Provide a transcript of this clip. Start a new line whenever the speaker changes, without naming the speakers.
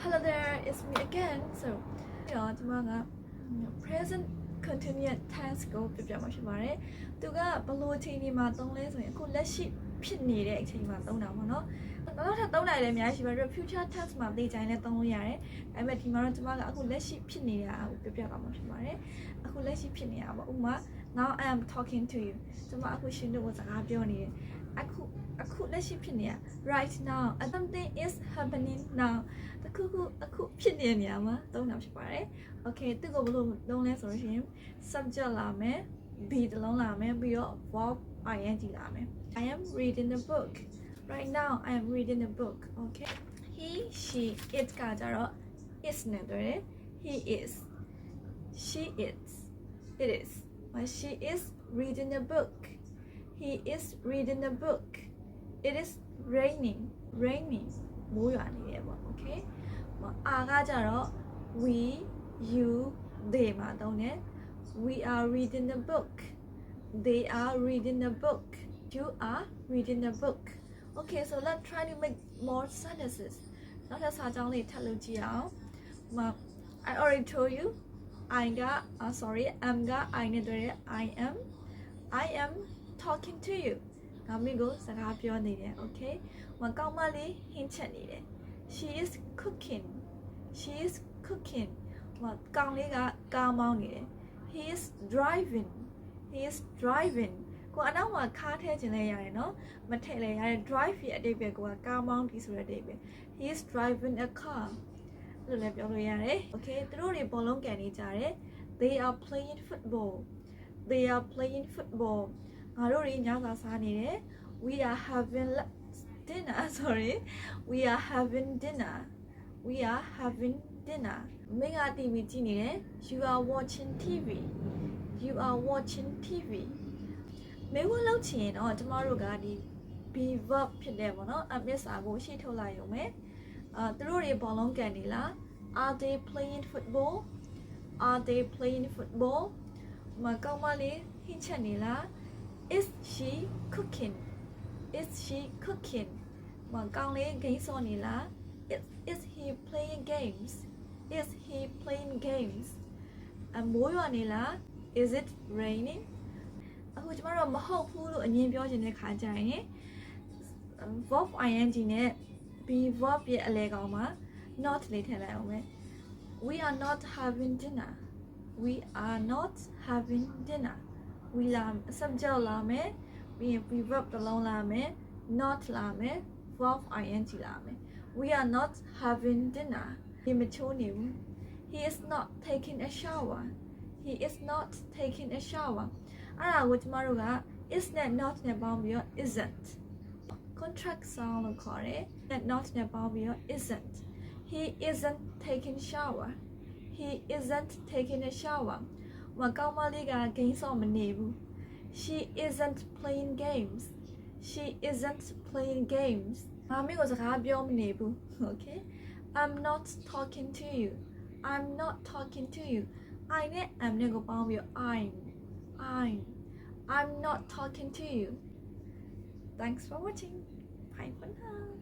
Hello there, it's me again. So, ဒီမှာက present continuous tense ကိုပြပြမှာဖြစ်ပါတယ်။သူကဘယ်လိုအချိန်ဒီမှာသုံးလဲဆိုရင်အခုလက်ရှိဖြစ်နေတဲ့အချိန်မှာသုံးတာပေါ့နော်။နောက်ထပ်သုံးနိုင်လည်းအများကြီးရှိပါတယ် future tense မှာသိကြရင်လည်းသုံးလို့ရတယ်။ဒါပေမဲ့ဒီမှာတော့ကျွန်မကအခုလက်ရှိဖြစ်နေတာကိုပြပြပါမှာဖြစ်ပါတယ်။အခုလက်ရှိဖြစ်နေတာပေါ့။ဥပမာ now I am talking to you. ကျွန်မအခုရှင်တို့ကိုစကားပြောနေတယ်။အခုလက်ရှိဖြစ်နေတာ right now something is happening now အခုဖြစ်နေနေရမှာသုံးတာဖြစ်ပါတယ် okay သူ့ကိုဘယ်လိုသုံးလဲဆိုလို့ရှိရင် subject လာမယ် be တလုံးလာမယ်ပြီးတော့ verb ing လာမယ် I am reading the book right now I am reading the book okay he she it ကကြတော့ is နဲ့တွေ့တယ် he is she is it is but she is reading the book he is reading the book it is raining မိုးရွာနေတယ်ပေါ့ okay အာကကြတော့ we you they မှာတုံးတယ် we are reading the book they are reading the book you are reading the book okay so let's try to make more sentences နောက်ထပ်စာကြောင်းလေးထပ်လုပ်ကြည့်အောင် I already told you I က sorry am က I နဲ့တွေ့တယ် I am talking to you ငါမင်းကိုစကားပြောနေတယ် okay ကောင်းမလေးဟင်းချက်နေတယ် she is cooking ကောင်းလေးကကားမောင်းနေတယ် he is driving ကိုအနောက်မှာခါးထဲခြင်းလဲရတယ်နော်မထည့်လဲရတယ် drive ရဲ့အတိတ်ပဲကိုကကားမောင်းပြီးဆိုတဲ့အတိတ်ပဲ he is driving a car လို့လည်းပြောလို့ရတယ် okay သူတို့တွေဘောလုံးကန်နေကြတယ် they are playing football ငါတို့တွေညစာစားနေတယ် we are having dinner မင်းက TV ကြည့်နေတယ် you are watching TV မင်းကလောက်ချင်ရင်တော့ကျမတို့ကဒီ be verb ဖြစ်တယ်ပေါ့နော် ms ကိုရှေ့ထုတ်လိုက်ရုံပဲသူတို့တွေဘောလုံးကန်နေလား are they playing football မကောင်းမလေးဟင်းချက်နေလား is she cooking မကောင်းလေးဂိမ်းစောနေလား is he playing games မိုးရွာနေလား is it raining အခုကျမတို့မဟုတ်ဘူးလို့အငြင်းပြောချင်တဲ့ခါကျရင် verb ing နဲ့ be verb ရဲ့အလဲကောင်မှာ not လေးထည့်လိုက်အောင်မယ် we are not having dinner weလာ subject လာမယ်ပြီးရင် be verb တစ်လုံးလာမယ် not လာမယ် verb ing လာမယ် we are not having dinner ဒီမချိုးနေဘူး he is not taking a shower အဲ့ဒါကိုကျမတို့က is နဲ့ not နဲ့ပေါင်းပြီးတော့ isn't contract sound လို့ခေါ်တယ် not နဲ့ပေါင်းပြီးတော့ isn't he isn't taking a shower မကောင်းမလေးကဂိမ်းစော့မနေဘူး she isn't playing games ငါမင်းကိုစကားပြောမနေဘူး okay I'm not talking to you I နဲ့ am နဲ့ကိုပေါင်းပြီးတော့ I'm not talking to you thanks for watching bye for now